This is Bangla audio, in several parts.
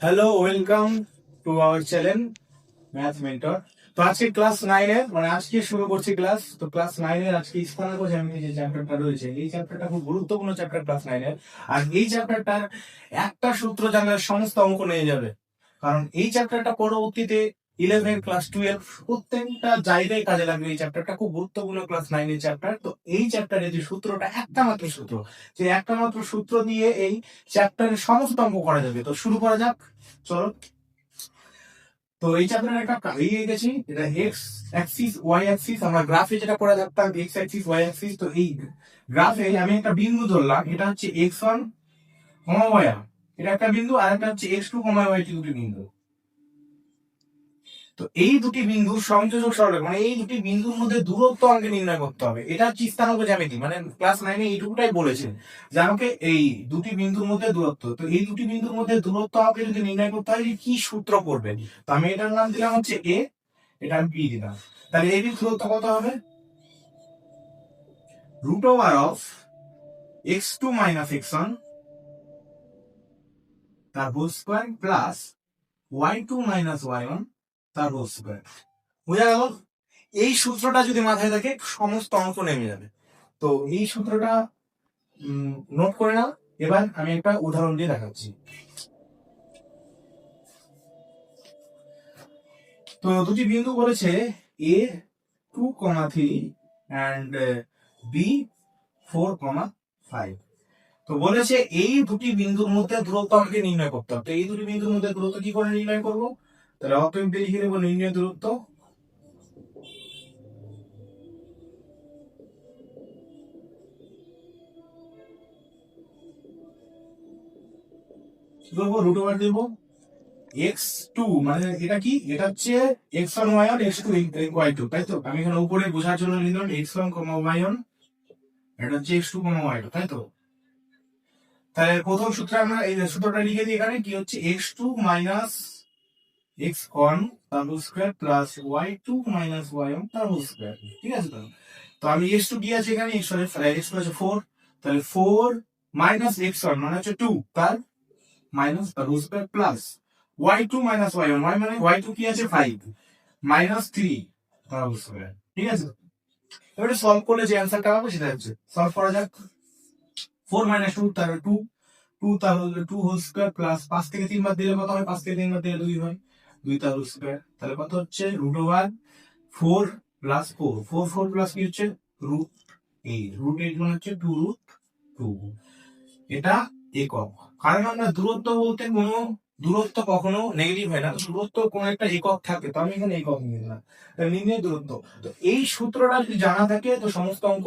Hello, welcome to our channel math mentor. তো আজকে ক্লাস 9 মানে আজকে শুরু করছি ক্লাস। তো ক্লাস 9 আজকে স্থানাঙ্ক জ্যামিতি যে চ্যাপ্টারটা রয়েছে, এই চ্যাপ্টারটা খুব গুরুত্বপূর্ণ চ্যাপ্টার ক্লাস 9 আর এই চ্যাপ্টারটার একটা সূত্র জানলে সমস্ত অঙ্ক নিয়ে যাবে, কারণ এই চ্যাপ্টারটা পরবর্তীতে 11 ক্লাস 12 প্রত্যেকটা জায়গায় কাজে লাগবে। এই চ্যাপ্টারটা খুব গুরুত্বপূর্ণ ক্লাস 9 চ্যাপ্টার। তো এই চ্যাপ্টারে যে সূত্রটা একটা মাত্র সূত্র, যে একটা মাত্র সূত্র দিয়ে এই চ্যাপ্টারের সমস্ত অঙ্ক করা যাবে। তো শুরু করা যাক, চলো। তো এই চ্যাপ্টারে একটা ইয়ে গেছি, এটা এক্স অ্যাক্সিস ওয়াই অ্যাক্সিস, আমরা গ্রাফে যেটা করে থাকতাম এক্স অ্যাক্সিস ওয়াই অ্যাক্সিস। তো এই গ্রাফে আমি একটা বিন্দু ধরলাম, এটা হচ্ছে x1 y, এটা একটা বিন্দু, আর একটা হচ্ছে x2 y2, দুটি বিন্দু। তো এই দুটি বিন্দুর সংযোজক সরলরেখা, মানে এই দুটি বিন্দুর মধ্যে দূরত্ব আমাকে নির্ণয় করতে হবে। এটা হচ্ছে স্থানাঙ্ক জ্যামিতি, মানে ক্লাস 9 এইটুকুটাই বলেছে যে আমাকে এই দুটি বিন্দুর মধ্যে দূরত্ব। তো এই দুটি বিন্দুর মধ্যে দূরত্ব আমাকে যদি নির্ণয় করতে হয়, কি সূত্র পড়বে? তো আমি এটার নাম দিলাম হচ্ছে এ, এটা আমি পি দিলাম। তাহলে এই দূরত্ব কত হবে? √of x2 - x1 তার whole square plus y2 - y1 তার হোল স্কয়ার। বুঝা গেল? এই সূত্রটা যদি মাথায় থাকে, সমস্ত অঙ্ক নেমে যাবে। তো এই সূত্রটা নোট করে নাও। এবার আমি একটা উদাহরণ দিয়ে দেখাচ্ছি। তো দুটি বিন্দু বলেছে A2,3 and B4,5। তো বলেছে এই দুটি বিন্দুর মধ্যে দূরত্ব আমাকে নির্ণয় করতে হবে। তো এই দুটি বিন্দুর মধ্যে দূরত্ব কি করে নির্ণয় করবো? তাহলে অতএব লিখে নেবো নির্ণয় দূরত্ব √ওভার দেবো x2, মানে এটা কি, এটা হচ্ছে x1 y1 x2 y2, তাই তো? আমি এখানে উপরে বোঝার জন্য নিলাম x1 y1, এটা হচ্ছে x2 y2, তাই তো? তাহলে প্রথম সূত্রে আমরা এই সূত্রটা লিখে দিই। এখানে কি হচ্ছে x2 - x1 তার whole square plus y2 - y1 তার হোল স্কয়ার। ঠিক আছে? তো আমি x2 কি আছে এখানে, x আছে 4, তাহলে 4 - x1 মানে হচ্ছে 2 তার মাইনাস তার whole square plus y2 - y1, y মানে y2 কি আছে 5 -3 তার হোল স্কয়ার। ঠিক আছে? এবারে সলভ করলে যে অ্যান্সারটা পাবো সেটা হচ্ছে, সলভ করা যাক। 4 - 2 তার 2, 2 তাহলে 2 হোল স্কয়ার প্লাস 5 থেকে 3 বার দিলে কত হয়? 5 থেকে 3 বার দিলে 2 হয়, 2 তার হোল স্কয়ার। তাহলে কত হচ্ছে? √4 প্লাস 4, 4 প্লাস কি হচ্ছে √8, √8 মানে হচ্ছে 2√2। এটা একক, কারণ আমরা দূরত্ব বলতে কোনো দূরত্ব কখনো নেগেটিভ হয় না। দূরত্ব কোন একটা একক থাকে, তো আমি এখানে একক নিয়ে নিলাম। নির্ণয় দূরত্ব, তো এই সূত্রটা যদি জানা থাকে তো সমস্ত অঙ্ক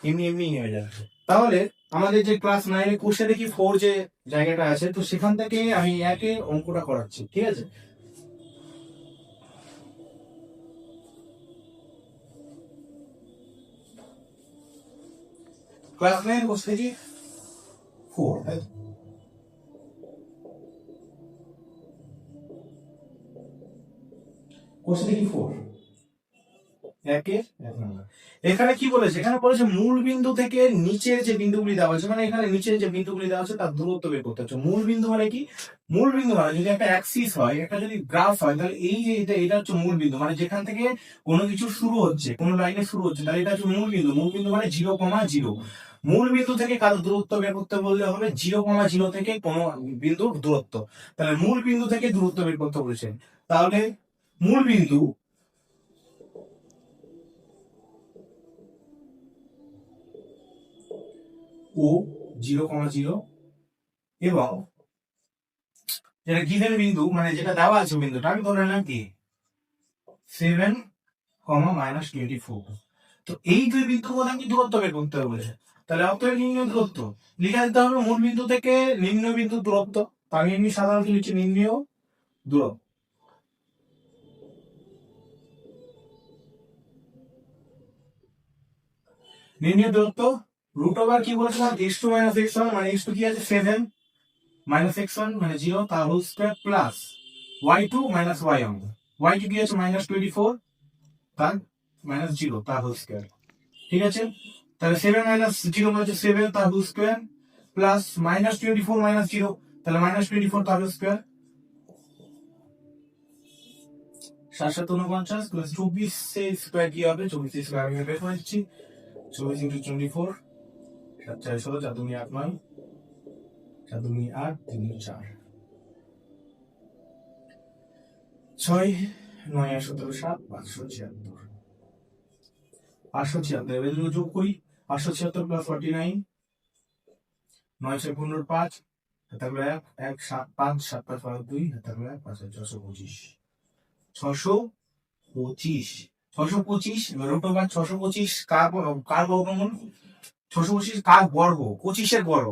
এমনি এমনি নেমে যাবে। তাহলে আমাদের যে ক্লাস 9 কোশ্চেনে কি 4 যে জায়গাটা আছে, তো সেখান থেকে আমি একে অঙ্কটা করাচ্ছি। ঠিক আছে? ক্লাস 9 কোশ্চেনে কি 4, কোশ্চেনে কি 4 এখানে কি বলেছে? এখানে বলেছে মূল বিন্দু থেকে নিচের যে বিন্দুগুলি দেওয়া আছে, মানে এখানে নিচের যে বিন্দুগুলি দেওয়া আছে তার দূরত্ব বের করতে হচ্ছে। মূল বিন্দু মানে কি? মূল বিন্দু মানে যদি একটা অ্যাক্সিস হয়, একটা যদি গ্রাফ হয়, তাহলে এই যে এটা হচ্ছে মূল বিন্দু, মানে যেখান থেকে কোনো কিছু শুরু হচ্ছে, কোনো লাইনে শুরু হচ্ছে, তাহলে এটা হচ্ছে মূল বিন্দু। মূল বিন্দু মানে 0,0। মূল বিন্দু থেকে কারো দূরত্ব বের করতে বললে হবে 0,0 থেকে কোনো বিন্দুর দূরত্ব। তাহলে মূল বিন্দু থেকে দূরত্ব বের করতে বলেছে। তাহলে মূল বিন্দু ও 0,0 এবং যেটা গিভেন বিন্দু, মানে যেটা দেওয়া আছে বিন্দুটা, আমি ধরে নিলাম কি 7, -24। তো এই দুই বিন্দুর মধ্যে আমি দূরত্ব বের করতে হবে। তাহলে অতএব নির্ণয় দূরত্ব লিখে দিতে হবে মূল বিন্দু থেকে নির্ণয় বিন্দু দূরত্ব। তো আমি এমনি সাধারণত লিখছি নির্ণয় দূরত্ব। নির্ণয় দূরত্ব √ওভার কি বলেছিলাম, x2 - x1, মানে x2 কি আছে 7 -x1 মানে 0 তার whole square plus y2 - y1, y2 কি আছে -24 তার -0 তার হোল স্কয়ার। ঠিক আছে? তাহলে 7 - 0 মানে হচ্ছে 7 তার হোল স্কয়ার প্লাস -24 - 0, তাহলে -24 তার হোল স্কয়ার। 7×7 = 49 প্লাস 24 স্কোয়ার কি হবে, 24 স্কোয়ার আমি বের করে দিচ্ছি, 24 × 24, 7 4 16, 4 2 8 9, 4 2 8, 3 4, 6 9 8 17 7, 576, 576 এগুলো যোগ করি, 576 প্লাস 49, 9 6 15 5, থাকলো 1 1 7 5 7 5 5 2, থাকলো 1 5 625, 625, 625 রুট ওভার 625 কার বর্গমূল, 625 কার বর্গ, 25 এর বর্গ,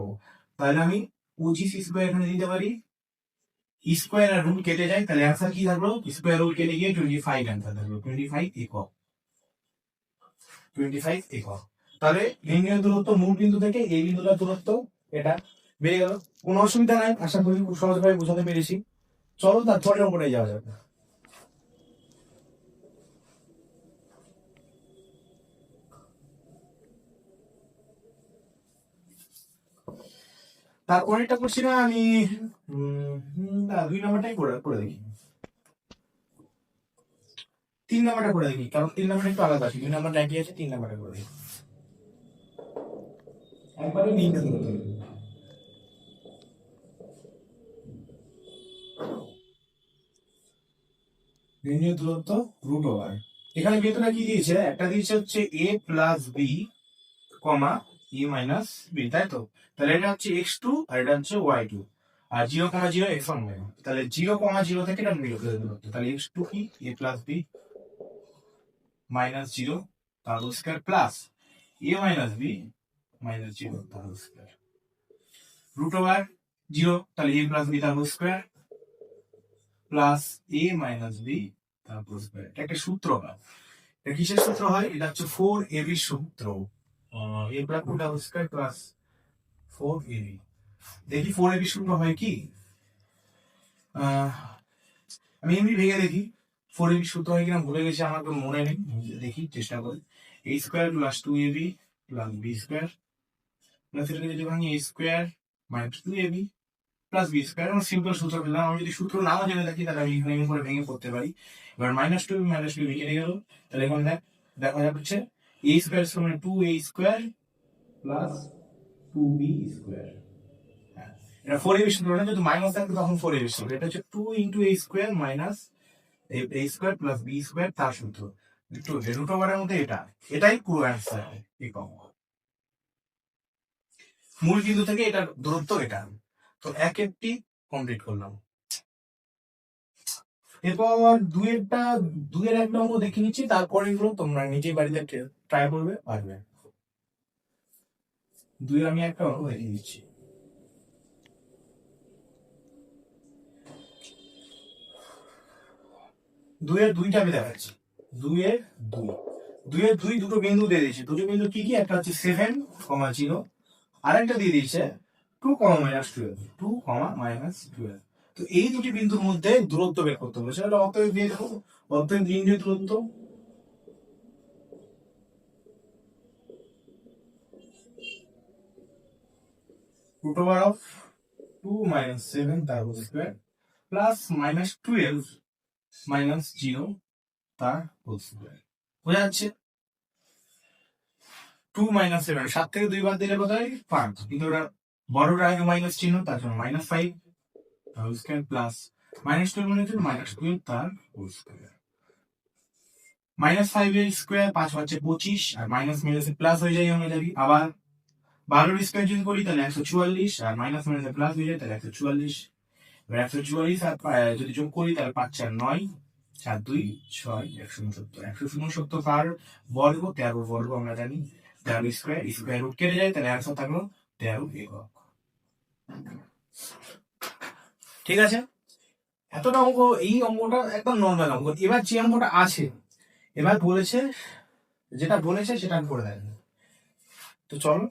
তাহলে আমি 25 স্কোয়ার এখানে দিতে পারি, স্কোয়ার আর রুট কেটে যায়, তাহলে অ্যান্সার কি থাকলো, স্কোয়ার রুট কেটে গিয়ে 25 অ্যান্সার থাকলো, 25 একক, 25 একক। তাহলে লিনিয়ার দূরত্ব মূল বিন্দু থেকে এই বিন্দুটার দূরত্ব এটা বেড়ে গেল, কোনো অসুবিধা নাই, আশা করি খুব সহজভাবে বোঝাতে পেরেছি। চলো তার পরের অঙ্কটায় যাওয়া যাবে। তারপরেটা করছি না আমি, 2 নম্বরটাই করে দেখি, 3 নম্বরটা করে দেখি, কারণ 3 নম্বরটা একটু আলাদা আছে, 2 নম্বরটা একই আছে, 3 নম্বরটা করে দেখি, একবারে লিনিয়ার দূরত্ব। লিনিয়ার দূরত্ব রুট ওভার, এখানে বিন্দুটা কি দিয়েছে, একটা দিয়েছে হচ্ছে a plus b comma e minus b, তাই তো, তাহলে এটা হচ্ছে x2 আর এটা হচ্ছে y2, আর 0,0 x1 y1, তাহলে 0,0 থেকে এটা মিল করে দূরত্ব, তাহলে x2 কি a প্লাস বি মাইনাস 0 তার square plus a minus b minus 0 তার স্কয়ার, রুট ওভার 0, তাহলে a প্লাস বি তার square plus a minus b তার স্কয়ার। এটা একটা সূত্র হয়, এটা কিসের সূত্র হয়, এটা হচ্ছে 4ab সূত্র, a প্লাস বি তার স্কয়ার প্লাস 4ab। দেখি 4ab সূত্র হয় কি, আমি এমনি ভেঙে দেখি 4ab সূত্র হয় কিনা, ভুলে গেছি, আমার তো মনে নেই, দেখি চেষ্টা করি, a square plus 2ab plus b square plus এটাকে যদি ভাঙি a square minus 2ab plus b square, এবং সিম্পল সূত্র পেলাম। আমি যদি সূত্র নাও জেনে থাকি তাহলে আমি এখানে করে ভেঙে পড়তে পারি। এবার মাইনাস টু কেটে গেল, তাহলে এখন দেখা যাচ্ছে a স্কয়ার সমান 2a square plus 2b square. এটা 4ab সূত্র না, যদি মাইনাস থাকবে তখন 4ab সূত্র, এটা হচ্ছে 2 into a square minus a square plus b square তার সূত্র, একটু রুট ওভারের মধ্যে এটাই পুরো অ্যান্সার। একক মূল বিন্দু থেকে এটা দূরত্ব এটা, তো একটি কমপ্লিট করলাম। এরপর দুইয়ের একটা অঙ্ক দেখে নিচ্ছি, তারপরে এগুলো তোমরা নিজে বাড়িতে ট্রাই করবে, পারবে। দুইয়ের আমি একটা অঙ্ক দেখে নিচ্ছি, দুইয়ের দুইটা আমি দেখাচ্ছি, দুইয়ের দুই দুটো বিন্দু দিয়ে দিয়েছি, দুটো বিন্দু কি কি, একটা হচ্ছে 7,0, আর একটা দিয়ে দিয়েছে 2,-12, তো এই দুটি বিন্দুর মধ্যে দূরত্ব বের করতে হবে, সেটা অতএব দিয়ে দেবো, অতএব নির্ণয় দূরত্ব root over of 2 minus 7 তার whole square plus minus 12 minus 0 তার হোল স্কয়ার। বোঝা যাচ্ছে? 2 মাইনাস 7, 7 থেকে 2 বাদ দিলে কত হয় 5, কিন্তু ওটা বড়টা আগে মাইনাস চিহ্ন, তার জন্য মাইনাস 5 তার হোল স্কয়ার প্লাস মাইনাস 12 মানে মাইনাস 12 তার হোল স্কয়ার। মাইনাস 5 এর স্কয়ার 5 হচ্ছে 25, আর মাইনাস মাইনাসে প্লাস হয়ে যায়, আমরা জানি। আবার 12 স্কয়ার যদি করি তাহলে 144, আর মাইনাস মাইনাসে প্লাস হয়ে যায় তাহলে 144, এবার 144 আর যদি যোগ করি তাহলে 5 4 9, 4 2 6, 169, 169 কার বর্গ, 13 বর্গ আমরা জানি, 13 স্কয়ার, স্কয়ার রুট কেটে যায়, তাহলে অ্যান্সার থাকলো 13 একক। ঠিক আছে, এতটা অঙ্ক, এই অঙ্কটা একদম নর্মাল অঙ্ক। এবার যে অঙ্কটা আছে, এবার যেটা বলেছে সেটা করে দেয়। তো চলো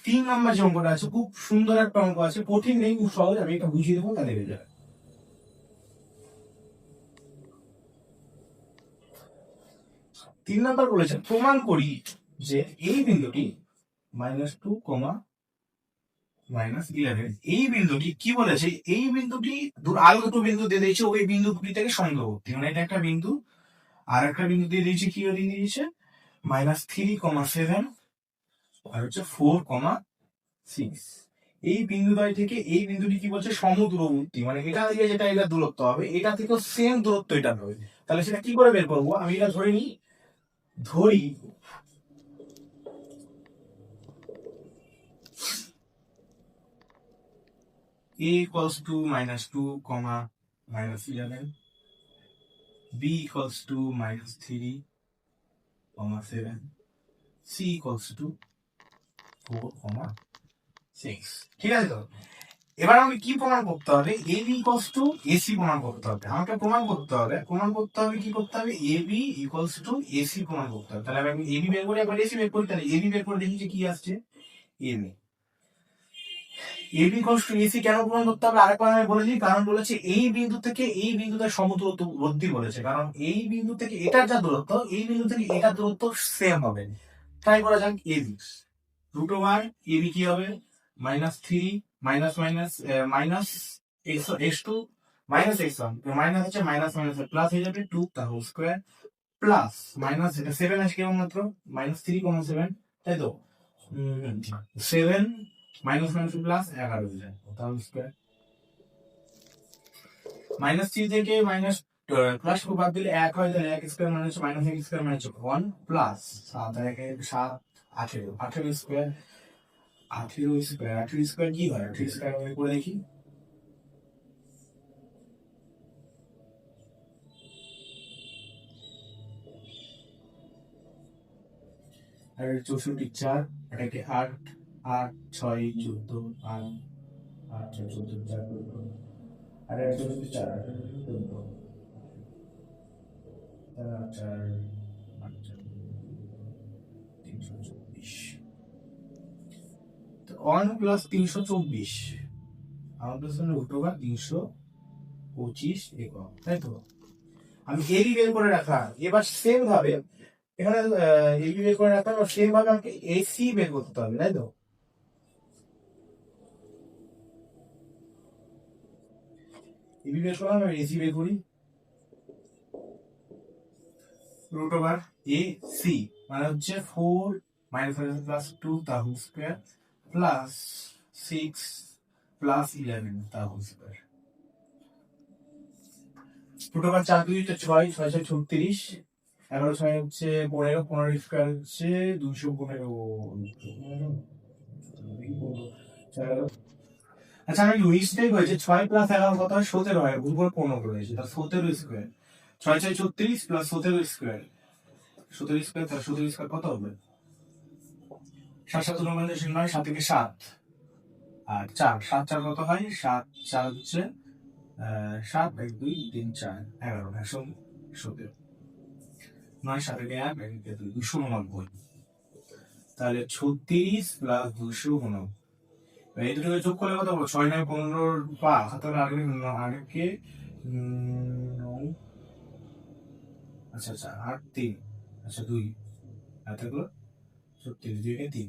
3 নম্বর যে অঙ্কটা আছে, খুব সুন্দর একটা অঙ্ক আছে, কঠিন নেই, খুব সহজ, আমি এটা বুঝিয়ে দেবো, তাহলে হয়ে যাবে। 3 নম্বর বলেছে প্রমাণ করি যে এই বিন্দুটি -2, -11, এই বিন্দুটি কি বলেছে, এই বিন্দুটি আরো দুটো বিন্দু দিয়ে দিয়েছে, ওই বিন্দু দুটি থেকে সংযোগবর্তী, মানে এটা একটা বিন্দু আর একটা বিন্দু দিয়ে দিয়েছে, কি দিয়ে দিয়েছে -3,7 আর হচ্ছে 4,6। এই বিন্দুদ্বয় থেকে এই বিন্দুটি কি বলছে সমদূরবর্তী, মানে এটা থেকে যেটা এটা দূরত্ব হবে এটা থেকেও সেম দূরত্ব এটা হবে। তাহলে সেটা কি করে বের করবো, আমি এটা ধরে নিই, ধরি a equals to -2, -11, b equals to -3,7, c equals to 4,6। ঠিক আছে তো? এবার আমাকে কি প্রমাণ করতে হবে, A B equals to AC প্রমাণ করতে হবে। আমাকে প্রমাণ করতে হবে কি করতে হবে, A B equals to AC প্রমাণ করতে হবে। তাহলে আমি এ বি বের করি, একবার এসি বের করি। তাহলে এ বি বের করে দেখি যে কি আসছে, A B equals to AC কেন প্রমাণ করতে হবে আরেকবার আমি বলে দিই। কারণ বলেছে এই বিন্দু থেকে এই বিন্দুতে সমদূরত্ববর্তী বলেছে, কারণ এই বিন্দু থেকে এটার যা দূরত্ব এই বিন্দু থেকে এটার দূরত্ব সেম হবে। ট্রাই করা যাক, এ বি √, এ বি কি হবে -3 minus minus minus x2 minus x1, minus হচ্ছে মাইনাস মাইনাস প্লাস হয়ে যাবে 2 তার হোল স্কয়ার প্লাস মাইনাস এটা 7 আসবে মাত্র -3,7, তাই তো 7 মাইনাস মাইনাস প্লাস 11 হয়ে যায় তার হোল স্কয়ার। -3 থেকে মাইনাস প্লাস টু বাদ দিলে 1 হয়, তাহলে 1 স্কয়ার মানে হচ্ছে -x স্কয়ার মানে হচ্ছে 1 প্লাস 7 7 18 18 স্কয়ার 18 স্কয়ার 18 স্কয়ার কি হয়, 18 স্কয়ার আমি করে দেখি, আর 64 4 এটাকে 8 8 6 14 8 8 14 4 আর 64 4 14 4 8 324। তো 1 প্লাস 324 আমাদের সামনে √325 একক, তাই তো? আমি এবি বের করে রাখা, এবার সেম ভাবে এখানে এবি বের করে রাখা, আর সেম ভাবে আমাকে এসি বের করতে হবে, তাই তো? এবি বের করলাম, আমি এসি বের করি, √, এসি মানে হচ্ছে 4 প্লাস 2 তার হোল স্কয়ার প্লাস 6 প্লাস 11 তার হোল স্কয়ার। √4 4 2 6 6 6 36, 11 6 হচ্ছে 15, 15 স্কয়ার হচ্ছে 215। আচ্ছা আমি মিস্টেক হয়েছে, 6 প্লাস 11 কত হয় 17 হয়, উপর 15 করেছি, তাহলে 17 স্কয়ার 6 6 36 প্লাস 17 স্কয়ার 17 স্কয়ার, তাহলে 17 স্কয়ার কত হবে, 7 7 9 7 থেকে 7 আর 4 7 4 কত হয়, 7 4 হচ্ছে 7 1 2 3 4 11 17 9 7 থেকে 1 1 2 289, তাহলে 36 প্লাস 289, এই দুটোকে যোগ করলে কত হলো, 6 9 15 5, তাহলে আগে আচ্ছা আচ্ছা 8 3 আচ্ছা 2 থাকলো 36 2 3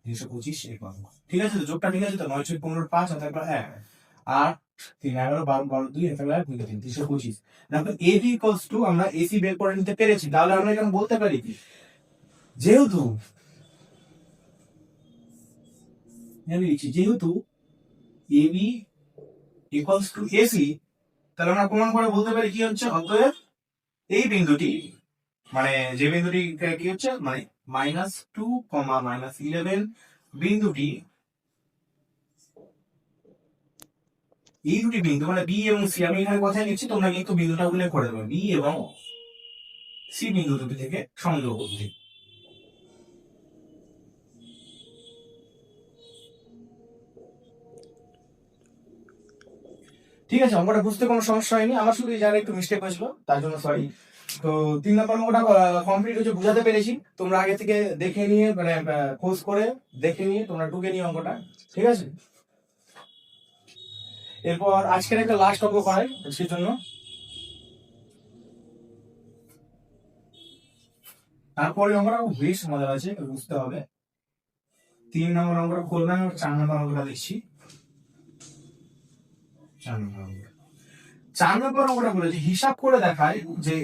325 একক। ঠিক আছে তো, যোগটা ঠিক আছে তো, 9 6 15 5 আর তারপর 1 8 3 11 12 12 2 তাহলে 1 2 3 325। দেখো এবি ইকুয়ালস টু আমরা এসি বের করে নিতে পেরেছি, তাহলে আমরা এখানে বলতে পারি কি, যেহেতু এবি ইকুয়ালস টু এসি, তাহলে আমরা প্রমাণ করে বলতে পারি কি হচ্ছে, অতএব এই বিন্দুটি মানে যে বিন্দুটি কি হচ্ছে মানে -2, -11 বিন্দুটি, এই দুটি বিন্দু মানে বি এবং সি, আমি এখানে কথাই লিখছি, তোমরা কিন্তু বিন্দুটা উল্লেখ করে দেবে, বি এবং সি বিন্দু দুটি থেকে সমদূরবর্তী। ঠিক আছে, অঙ্কটা বুঝতে কোনো সমস্যা হয়নি, আমার শুধু এই জায়গায় একটু মিস্টেক হয়েছিল, তার জন্য সরি। তো 3 নম্বর অঙ্কটা কমপ্লিট হচ্ছে, বুঝাতে পেরেছি, তোমরা আগে থেকে দেখে নিয়ে মানে খোঁজ করে দেখে নিয়ে তোমরা টুকে নিয়ে অঙ্কটা, ঠিক আছে? এরপর আজকের একটা লাস্ট অঙ্ক করাই আজকের জন্য, তারপরে অঙ্কটা বেশ মজার আছে, বুঝতে হবে। 3 নম্বর অঙ্কটা করলাম, 4 নম্বর অঙ্কটা লিখছি। 4 নম্বর অঙ্কটা বলেছে হিসাব করে দেখায় যে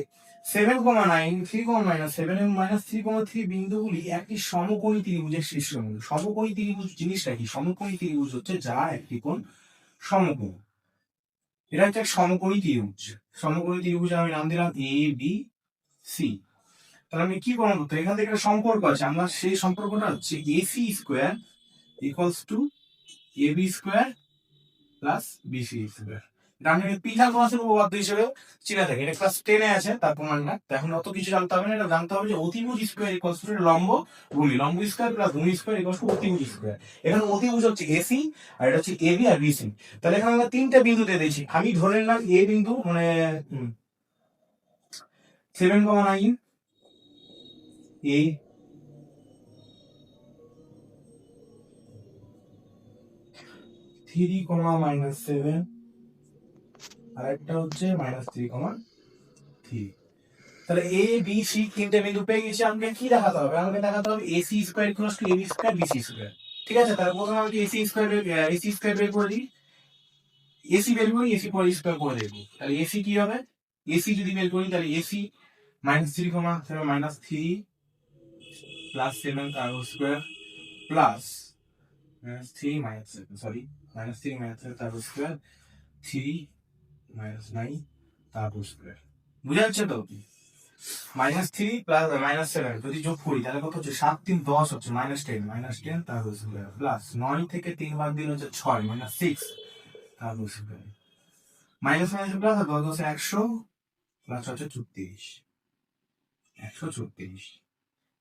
7,9 3,-7 এবং -3,3 বিন্দুগুলি একটি সমকোণী ত্রিভুজের শীর্ষবিন্দু। সমকোণী ত্রিভুজ জিনিসটা কি? সমকোণী ত্রিভুজ হচ্ছে যার একটি কোণ সমকোণ। এটা হচ্ছে এক সমকোণী ত্রিভুজ। সমকোণী ত্রিভুজ আমি নাম দিলাম এ বি সি। তাহলে আমি কি প্রমাণ করতে? এখান থেকে একটা সম্পর্ক আছে, আমরা সেই সম্পর্কটা হচ্ছে AC square equals two AB square plus BC square. এটা আমি পিথাগোরাসের উপপাদ্য হিসেবে চিনে থাকি, এটা ক্লাস 10 এ আছে তার প্রমাণটা। এখন অত কিছু জানতে হবে না, এটা জানতে হবে যে অতিভুজ স্কোয়ার ইকুয়ালস টু লম্ব ভূমি, লম্ব স্কোয়ার প্লাস ভূমি স্কোয়ার ইকুয়ালস টু অতিভুজ স্কোয়ার। এখানে অতিভুজ হচ্ছে AC আর এটা হচ্ছে AB আর BC। তাহলে এখানে আমরা তিনটা বিন্দু দিয়ে দিয়েছি। আমি ধরে নিলাম A বিন্দু মানে 7,9 A 3,-7 আর একটা হচ্ছে -3,3। তাহলে A B C তিনটে বিন্দু পেয়ে গেছি। আমাকে কি দেখাতে হবে? আমাকে দেখাতে হবে AC square equals to AB square BC square. ঠিক আছে, তাহলে প্রথমে আমি AC স্কয়ার বের করে দিই। AC বের করি, AC পরে স্কয়ার করে দেব। তাহলে AC কি হবে? AC যদি বের করি তাহলে AC -3,7 প্লাস 7 তার স্কয়ার প্লাস -3 সরি -3 তার স্কয়ার 3 -9 তার স্কয়ার। বুঝা যাচ্ছে তো? -3 প্লাস -7 যদি যোগ করি তাহলে কত হচ্ছে? 7 3 10 হচ্ছে -10 তার স্কয়ার প্লাস 9 থেকে 3 বাদ দিলে হচ্ছে 6 -6 তার স্কয়ার মাইনাস প্লাস 10 10 100 প্লাস হচ্ছে 34 134।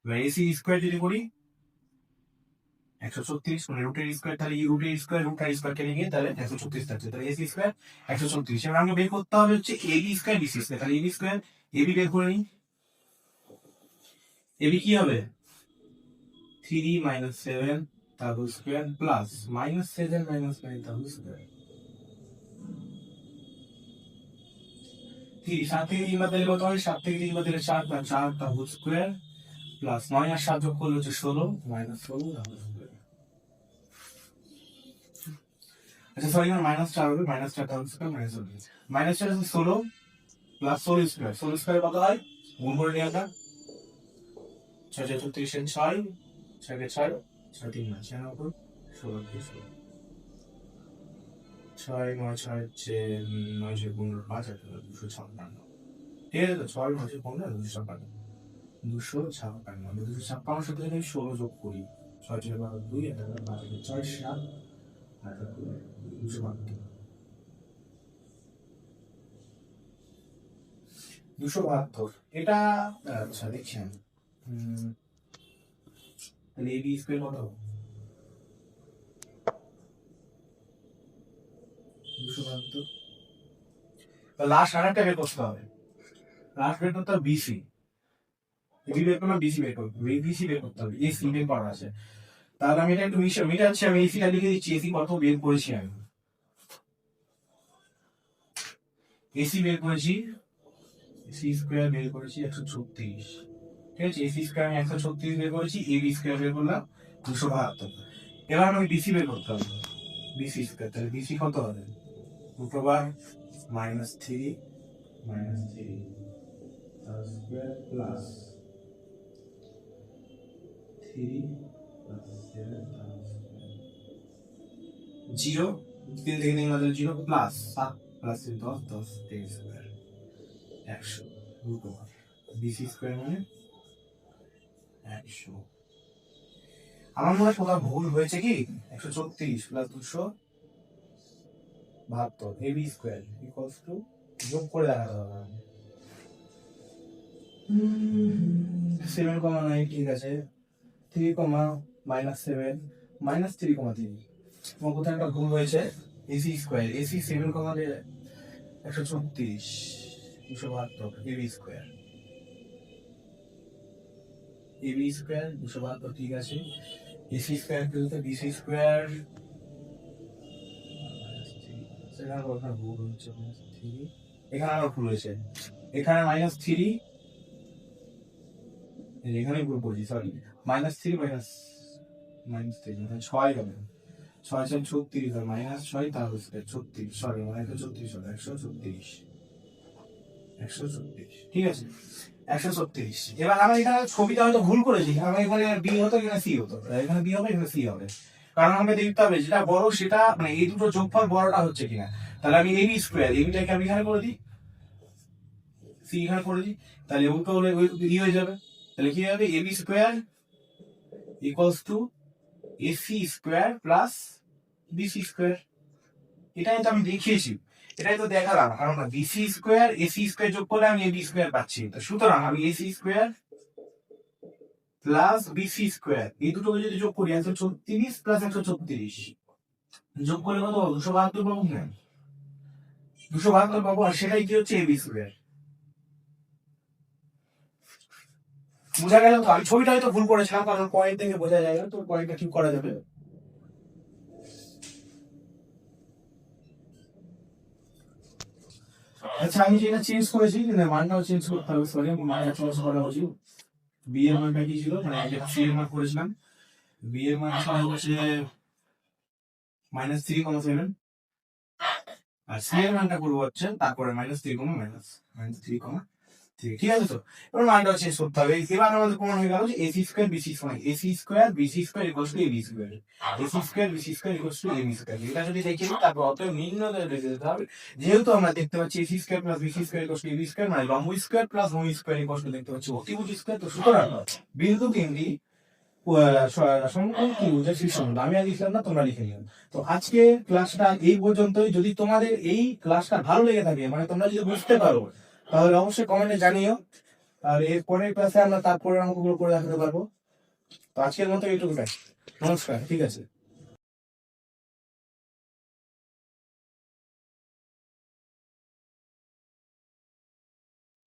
এবার AC স্কয়ার যদি করি 136 মানে রুটের স্কয়ার, তাহলে এই রুটের স্কয়ার রুট আর স্কয়ার কেটে গিয়ে তাহলে 136 থাকছে। তাহলে AC স্কয়ার 136। এবার আমাকে বের করতে হবে হচ্ছে AB স্কয়ার BC স্কয়ার। তাহলে AB স্কয়ার AB বের করে নিই। AB কি হবে? 3 -7 তার স্কয়ার প্লাস -7 -9 তার স্কয়ার। 7 থেকে 3 বাদ দিলে কত হয়? 7 থেকে 3 বাদ দিলে 4 বা 4 তার স্কয়ার প্লাস 9 আর 7 যোগ করলে হচ্ছে 16 -16 তার স্কয়ার। আচ্ছা সরি, আমার -4 হবে, -4 তার স্কয়ার -4 আছে 16 প্লাস 16 স্কয়ার। 16 স্কয়ার কত হয়? গুণ করে নিই আমরা। 6 6 36 6 6 কে 6 6 3 9 96 16 16 6 9 6 হচ্ছে 9 6 15 5 256। ঠিক আছে তো? 6 9 15 256 256 256 সাথে যদি 16 যোগ করি 6 6 12 2 এটা 5 6 7 আর 272 272 এটা। আচ্ছা দেখছি আমি তাহলে AB স্কয়ার কত? 272। লাস্ট আরেকটা বের করতে হবে। লাস্ট বের করতে হবে BC। AB বের করলাম, BC বের করতে হবে, ABC বের করতে হবে, AC বের করা আছে। তাহলে আমি এটা একটু মিটাচ্ছি, আমি AC টা লিখে দিচ্ছি। AC কত বের করেছি আমি? AC বের করেছি, AC স্কয়ার বের করেছি 136। ঠিক আছে, AC স্কয়ার আমি 136 বের করেছি, AB স্কয়ার বের করলাম 272। এবার আমাকে BC বের করতে হবে, BC স্কয়ার। তাহলে BC কত হবে? -3 তার স্কয়ার প্লাস 3 প্লাস 7 তার স্কয়ার 0 3 থেকে 3 বাদ দিলে 0 plus 7 plus 10 10 3 square 100 BC square মানে 100। আমার মনে হয় কোথাও ভুল হয়েছে কি? 136 plus 272 AB square equals to, যোগ করে দেখাতে হবে। 7,9 ঠিক আছে, 3, -7 -3,3। তোমার কোথায় একটা ভুল হয়েছে। AC square AC 7, 136 272 AB square AB square 272 ঠিক আছে। AC স্কয়ার বলতে BC স্কয়ার সেখানে কোথায় ভুল হচ্ছে? এখানে আবার ভুল হয়েছে, এখানে -3 এখানে ভুল করছি, সরি -3 6 হবে 6 6 36 -6 তার স্কয়ার 36, সরি 136 হবে 136 136, ঠিক আছে 136। এবার আমরা এখানে ছবিটা হয়তো ভুল করেছি, আমরা এখানে বি হতো এখানে সি হতো, এখানে বি হবে এখানে সি হবে, কারণ আমাকে দেখতে হবে যেটা বড় সেটা মানে এই দুটো যোগফল বড়টা হচ্ছে কিনা। তাহলে আমি এবি স্কোয়ার, এবিটাকে আমি এখানে করে দিই, সি এখানে করে দিই, তাহলে ওটা হলে ওই ই হয়ে যাবে। তাহলে কি হবে, AB square equals to AC square plus BC square. এটাই তো আমি দেখিয়েছি, এটাই তো দেখালাম, কারণ বিসি স্কোয়ার এসি স্কোয়ার যোগ করলে আমি এবি স্কোয়ার পাচ্ছি। তো সুতরাং আমি AC square plus BC square এই দুটোকে যদি যোগ করি 136 প্লাস 136 যোগ করলে কত পাবো, 272 পাবো না, 272 পাবো, আর সেটাই কি হচ্ছে এবি স্কোয়ার। বোঝা গেল তো? আমি ছবিটা হয়তো ভুল করেছিলাম, কারণ পয়েন্ট থেকে বোঝা যায় না, তো পয়েন্টটা ঠিক করা যাবে। আচ্ছা আমি যেটা চেঞ্জ করেছি, মানটাও চেঞ্জ করতে হবে, সরি মানটা চেঞ্জ করা উচিত। বি এর মানটা কি ছিল, মানে যেটা সি এর মান করেছিলাম, বি এর মান ছিল হচ্ছে -3,7, আর সি এর মানটা করবো হচ্ছে তারপরে -3,3, ঠিক আছে তো? এবার মানটাও চেঞ্জ করতে হবে। এবার আমাদের প্রমাণ হয়ে গেল যে AC square BC square, AC square BC square equals to AB square, AC square BC square equals to AB square. এটা যদি দেখি তারপর অতএব নির্ণয় লিখে দিতে হবে। যেহেতু আমরা দেখতে পাচ্ছি AC square plus BC square equals to AB square, মানে লম্ব স্কোয়ার প্লাস ভূমি স্কোয়ার ইকুয়ালস টু দেখতে পাচ্ছি অতিভুজ স্কোয়ার। তো সুতরাং বিন্দু তিনটি সমকোণ ত্রিভুজের শীর্ষবিন্দু। আমি আর লিখলাম না, তোমরা লিখে নিও। তো আজকে ক্লাসটা এই পর্যন্তই। যদি তোমাদের এই ক্লাসটা ভালো লেগে থাকে, মানে তোমরা যদি বুঝতে পারো, তাহলে অবশ্যই কমেন্টে জানিও। আর এর পরের ক্লাসে আমরা তারপরে অঙ্কগুলো করে দেখাতে পারবো। তো আজকের মতো এইটুকুটাই, নমস্কার, ঠিক আছে।